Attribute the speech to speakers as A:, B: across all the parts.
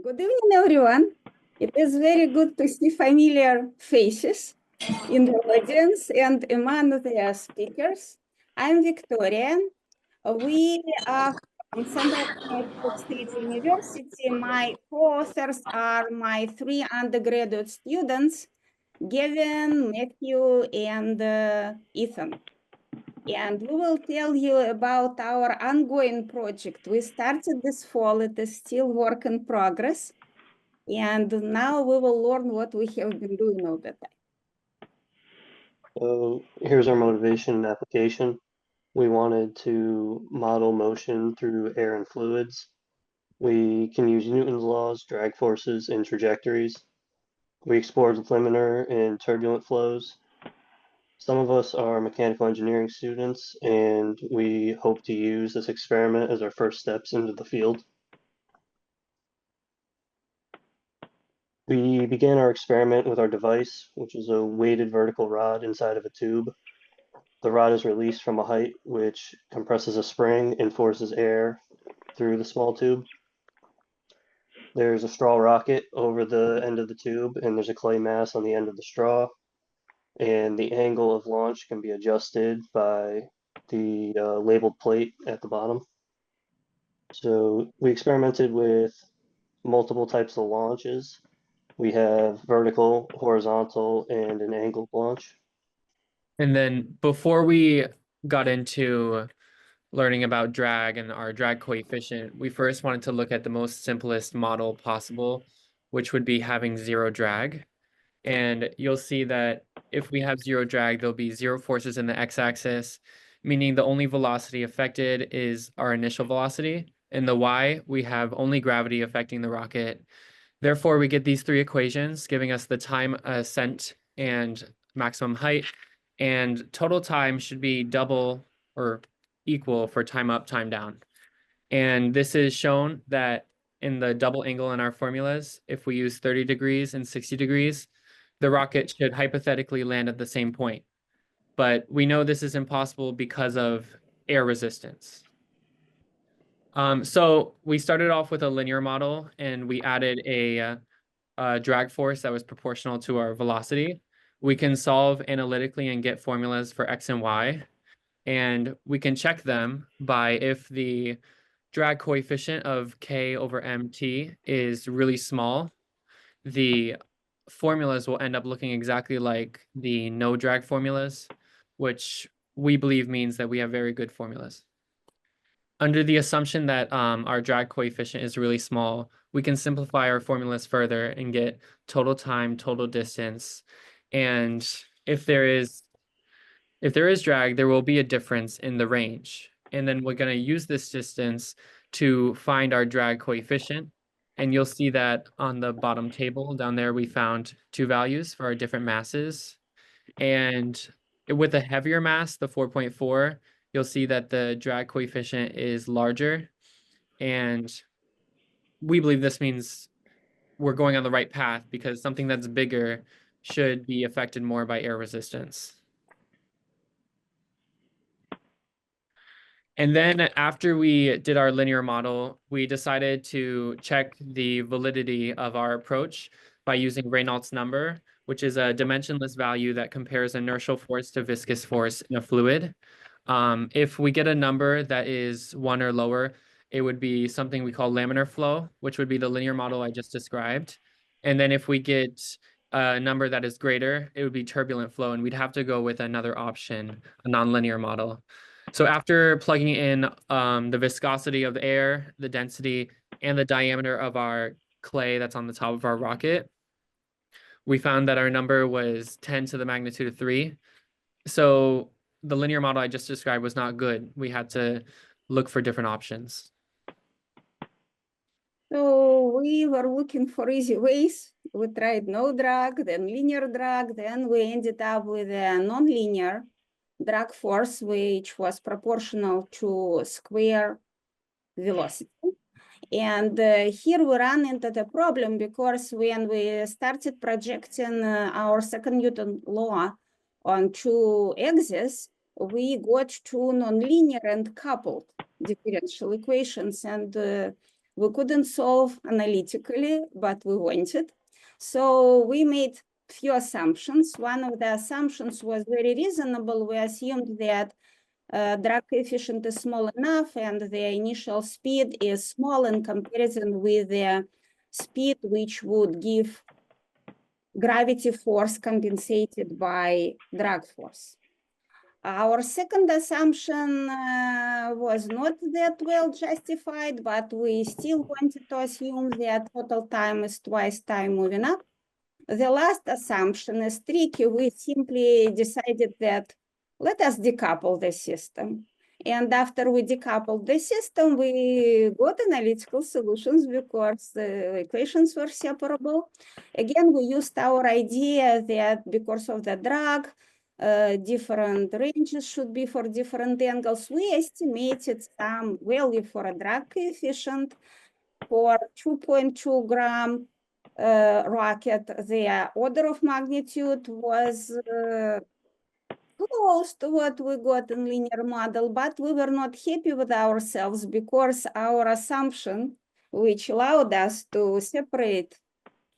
A: Good evening, everyone. It is very good to see familiar faces in the audience and among the speakers. I'm Viktoria. We are from Connecticut State University. My co-authors are my three undergraduate students, Gavin, Matthew, and Ethan. And we will tell you about our ongoing project. We started this fall, it is still work in progress. And now we will learn what we have been doing all the time.
B: So here's our motivation and application. We wanted to model motion through air and fluids. We can use Newton's laws, drag forces, and trajectories. We explored laminar and turbulent flows. Some of us are mechanical engineering students, and we hope to use this experiment as our first steps into the field. We began our experiment with our device, which is a weighted vertical rod inside of a tube. The rod is released from a height which compresses a spring and forces air through the small tube. There's a straw rocket over the end of the tube, and there's a clay mass on the end of the straw. And the angle of launch can be adjusted by the labeled plate at the bottom. So we experimented with multiple types of launches. We have vertical, horizontal, and an angled launch.
C: And then before we got into learning about drag and our drag coefficient, we first wanted to look at the most simplest model possible, which would be having zero drag. And you'll see that if we have zero drag, there'll be zero forces in the x-axis, meaning the only velocity affected is our initial velocity. In the y, we have only gravity affecting the rocket. Therefore, we get these three equations giving us the time ascent and maximum height, and total time should be double or equal for time up, time down. And this is shown that in the double angle in our formulas, if we use 30 degrees and 60 degrees, the rocket should hypothetically land at the same point. But we know this is impossible because of air resistance. So we started off with a linear model, and we added a drag force that was proportional to our velocity. We can solve analytically and get formulas for x and y, and we can check them by if the drag coefficient of k over mt is really small, the formulas will end up looking exactly like the no drag formulas, which we believe means that we have very good formulas. Under the assumption that our drag coefficient is really small, we can simplify our formulas further and get total time, total distance. And if there is drag, there will be a difference in the range. And then we're going to use this distance to find our drag coefficient. And you'll see that on the bottom table down there, we found two values for our different masses. And with a heavier mass, the 4.4, you'll see that the drag coefficient is larger. And we believe this means we're going on the right path because something that's bigger should be affected more by air resistance. And then after we did our linear model, we decided to check the validity of our approach by using Reynolds number, which is a dimensionless value that compares inertial force to viscous force in a fluid. If we get a number that is 1 or lower, it would be something we call laminar flow, which would be the linear model I just described. And then if we get a number that is greater, it would be turbulent flow, and we'd have to go with another option, a nonlinear model. So after plugging in the viscosity of the air, the density, and the diameter of our clay that's on the top of our rocket, we found that our number was 10 to the magnitude of 3. So the linear model I just described was not good. We had to look for different options.
A: So we were looking for easy ways. We tried no drag, then linear drag, then we ended up with a non-linear drag force, which was proportional to square velocity. And here we run into the problem because when we started projecting our second Newton law on two axes, we got two nonlinear and coupled differential equations. And We couldn't solve analytically, but we wanted. So we made few assumptions. One of the assumptions was very reasonable. We assumed that drag coefficient is small enough and the initial speed is small in comparison with the speed which would give gravity force compensated by drag force. Our second assumption was not that well justified, but we still wanted to assume that total time is twice time moving up. The last assumption is tricky. We simply decided that let us decouple the system. And after we decoupled the system, we got analytical solutions because the equations were separable. Again, we used our idea that because of the drag, different ranges should be for different angles. We estimated some value for a drag coefficient for 2.2 gram rocket. The order of magnitude was close to what we got in linear model, but we were not happy with ourselves because our assumption, which allowed us to separate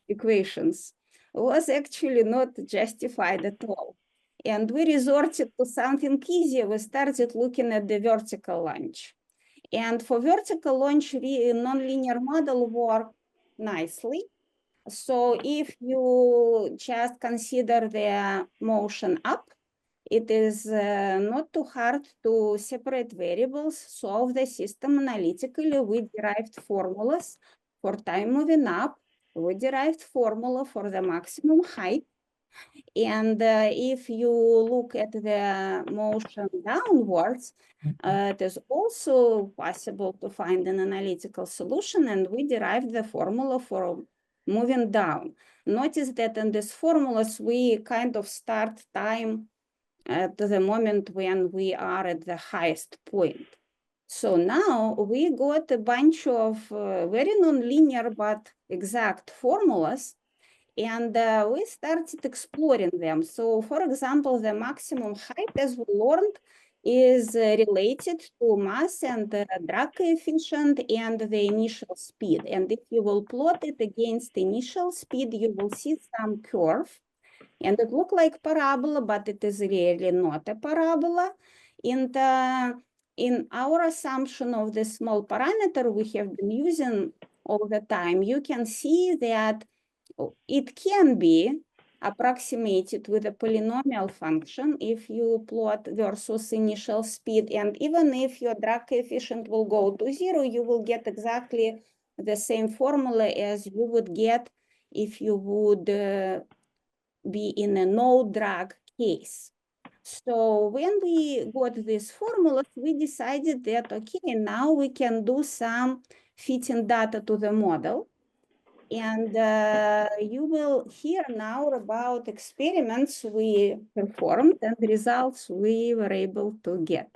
A: equations, was actually not justified at all. And we resorted to something easier. We started looking at the vertical launch. And for vertical launch, nonlinear model worked nicely. So if you just consider the motion up, it is not too hard to separate variables, solve the system analytically. We derived formulas for time moving up. We derived formula for the maximum height. And if you look at the motion downwards, it is also possible to find an analytical solution, and we derived the formula for moving down. Notice that in these formulas, we kind of start time at the moment when we are at the highest point. So now we got a bunch of very nonlinear but exact formulas, and we started exploring them. So for example, the maximum height, as we learned, is related to mass and drag coefficient and the initial speed. And if you will plot it against the initial speed, you will see some curve. And it looks like parabola, but it is really not a parabola. And in our assumption of the small parameter we have been using all the time, you can see that it can be approximated with a polynomial function if you plot versus initial speed. And even if your drag coefficient will go to 0, you will get exactly the same formula as you would get if you would be in a no drag case. So when we got these formulas, we decided that, okay, now we can do some fitting data to the model. And you will hear now about experiments we performed and the results we were able to get.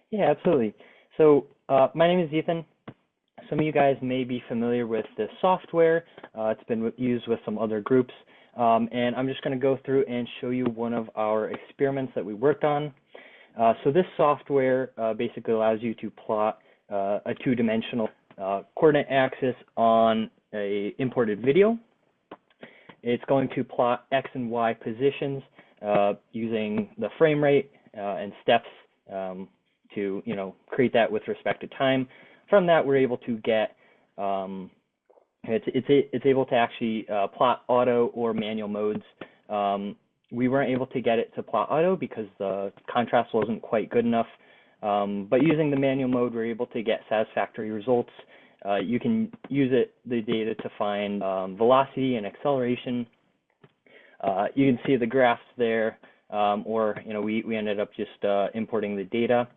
D: Yeah, absolutely. So my name is Ethan. Some of you guys may be familiar with this software. It's been used with some other groups. And I'm just going to go through and show you one of our experiments that we worked on. So this software basically allows you to plot a two-dimensional coordinate axis on a imported video. It's going to plot X and Y positions using the frame rate and steps to create that with respect to time. From that, we're able to get it's able to actually plot auto or manual modes. We weren't able to get it to plot auto because the contrast wasn't quite good enough. But using the manual mode, we're able to get satisfactory results. You can use the data to find velocity and acceleration. You can see the graphs there, or we ended up just importing the data.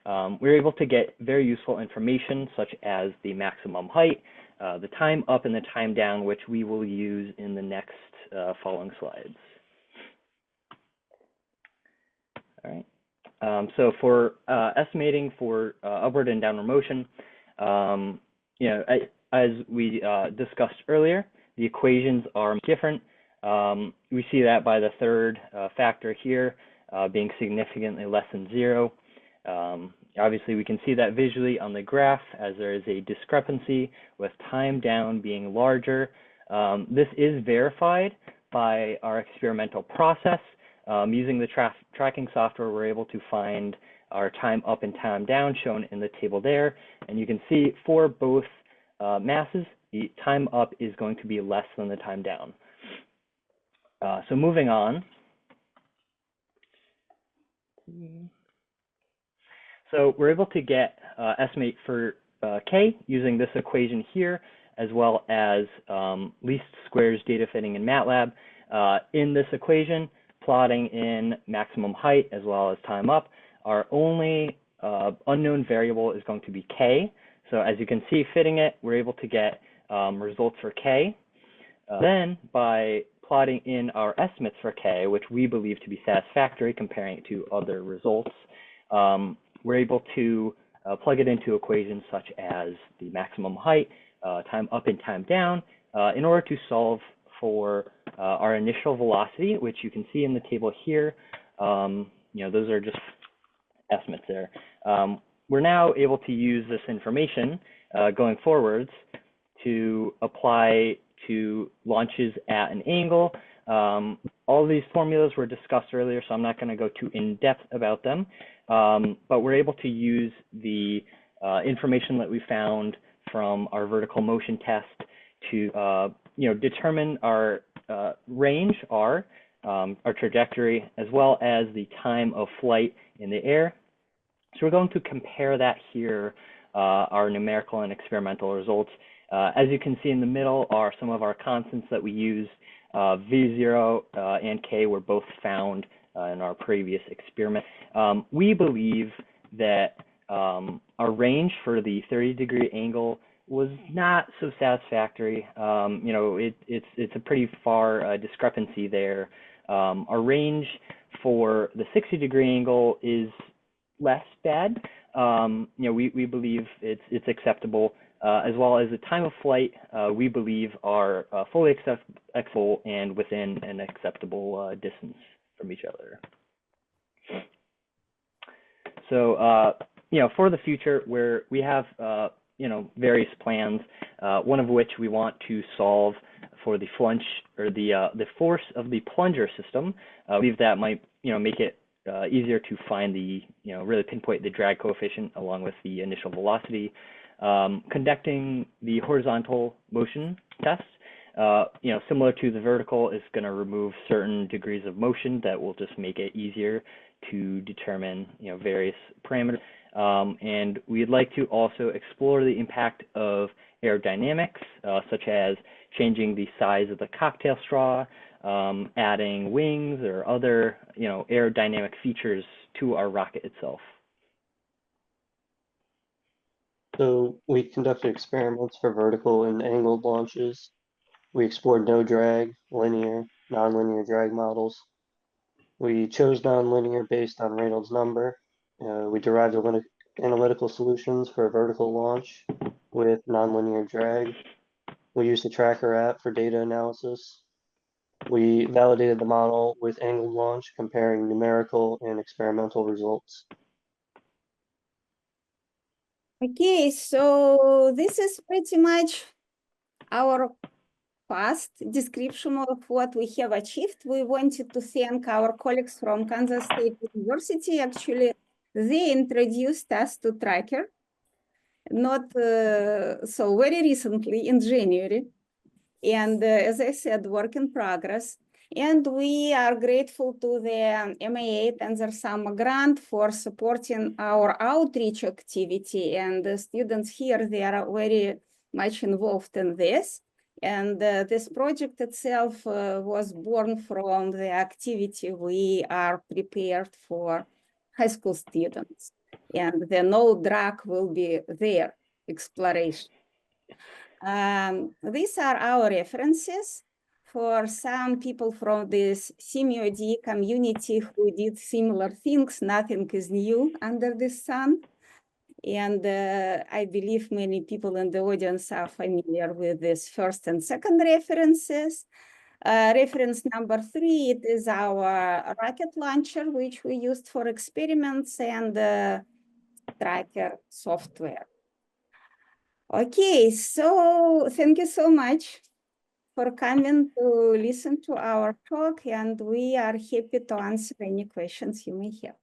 D: We were able to get very useful information such as the maximum height, the time up and the time down, which we will use in the next following slides. All right. So for estimating for upward and downward motion, as we discussed earlier, the equations are different. We see that by the third factor here being significantly less than 0. Obviously, we can see that visually on the graph as there is a discrepancy with time down being larger. This is verified by our experimental process. Using the tracking software, we're able to find our time up and time down shown in the table there. And you can see for both masses, the time up is going to be less than the time down. So moving on. So we're able to get estimate for K using this equation here, as well as least squares data fitting in MATLAB. In this equation, plotting in maximum height as well as time up, our only unknown variable is going to be K. So as you can see, fitting it, we're able to get results for K. Then by plotting in our estimates for K, which we believe to be satisfactory comparing it to other results, we're able to plug it into equations such as the maximum height, time up and time down, in order to solve for our initial velocity, which you can see in the table here. Those are just estimates there. We're now able to use this information going forwards to apply to launches at an angle. All of these formulas were discussed earlier, so I'm not going to go too in-depth about them. But we're able to use the information that we found from our vertical motion test to determine our range, our trajectory, as well as the time of flight in the air. So we're going to compare that here, our numerical and experimental results. As you can see in the middle are some of our constants that we used. V0 and K were both found in our previous experiment. We believe that our range for the 30-degree angle was not so satisfactory. It's a pretty far discrepancy there. Our range for the 60-degree angle is less bad. We believe it's acceptable, as well as the time of flight, we believe are fully acceptable and within an acceptable distance from each other. So, for the future, where we have, various plans, one of which we want to solve for the flunch or the force of the plunger system. I believe that might, make it easier to find the, really pinpoint the drag coefficient along with the initial velocity. Conducting the horizontal motion test, similar to the vertical, is going to remove certain degrees of motion that will just make it easier to determine, various parameters. And we'd like to also explore the impact of aerodynamics, such as changing the size of the cocktail straw, adding wings or other, aerodynamic features to our rocket itself.
B: So we conducted experiments for vertical and angled launches. We explored no drag, linear, nonlinear drag models. We chose nonlinear based on Reynolds number. We derived analytical solutions for a vertical launch with nonlinear drag. We used the tracker app for data analysis. We validated the model with angled launch, comparing numerical and experimental results.
A: Okay, so this is pretty much our fast description of what we have achieved. We wanted to thank our colleagues from Kansas State University. Actually, they introduced us to Tracker, not so very recently in January. And as I said, work in progress. And we are grateful to the MAA TensorSum grant for supporting our outreach activity. And the students here, they are very much involved in this. And this project itself was born from the activity we are prepared for high school students. And the no drag will be their exploration. These are our references for some people from this SimOD community who did similar things. Nothing is new under the sun. And I believe many people in the audience are familiar with this first and second references. Reference number 3, it is our rocket launcher, which we used for experiments. And tracker software. Okay, so thank you so much for coming to listen to our talk, and we are happy to answer any questions you may have.